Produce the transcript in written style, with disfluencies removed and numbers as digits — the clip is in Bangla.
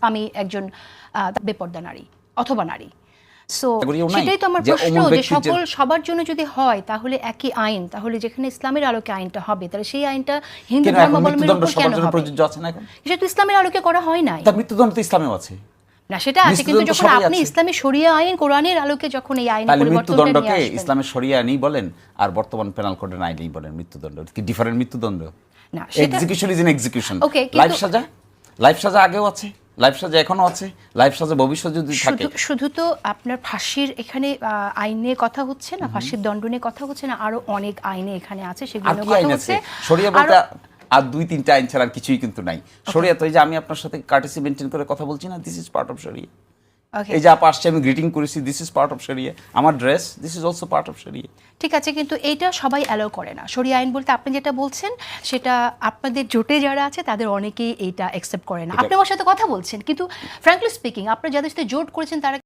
আমি একজন বেপর্দা নারী অথবা নারী। সো সেটাই তো আমার প্রশ্ন, যে সবার জন্য যদি হয় তাহলে একই আইন, তাহলে যেখানে ইসলামের আলোকে আইনটা হবে তাহলে সেই আইনটা হিন্দু ধর্মাবলম্বীর উপর কেন হবে? প্রযোজ্য আছে না এখন? সেটা তো ইসলামের আলোকে করা হয় নাই। তার মৃত্যুদণ্ড তো ইসলামেও আছে না, সেটা আছে, কিন্তু যখন আপনি ইসলামী শরিয়া আইন কোরআনের আলোকে যখন এই আইন পরিবর্তন করে নিয়ে আসবেন, ইসলামের শরিয়া আইনই বলেন আর বর্তমান পেনাল কোডের আইনই বলেন, মৃত্যুদণ্ড কি ডিফারেন্ট? মৃত্যুদণ্ড না, execution is in execution. Life সাজা আগেও আছে, লাইফ সাজা এখনো আছে, লাইফ সাজা ভবিষ্যতে যদি থাকে। শুধু তো আপনার ফাঁসির এখানে আইনে কথা হচ্ছে না, ফাঁসির দণ্ড নিয়ে কথা হচ্ছে না, আরো অনেক আইনে এখানে আছে, সেগুলো কথা হচ্ছে। শরিয়া বলতে আর 2-3টা আইন ছাড়া আর কিছুই কিন্তু নাই। শরিয়া তো এই যে আমি আপনার সাথে কার্টেসি মেইনটেইন করে কথা বলছি না, দিস ইজ পার্ট অফ শরিয়া। এই যে আপা আসছে, আমি গ্রিটিং করেছি, দিস ইজ পার্ট অফ শরিয়া। আমার dress, this is also part of শরিয়া। ঠিক আছে, কিন্তু এইটা সবাই অ্যালাউ করে না। শরিয়া আইন বলতে আপনি যেটা বলছেন সেটা আপনাদের জোটে যারা আছে তাদের অনেকেই এইটা অ্যাকসেপ্ট করে না। আপনি আমার সাথে কথা বলছেন, কিন্তু ফ্র্যাঙ্কলি স্পিকিং আপনারা যাদের সাথে জোট করেছেন তারা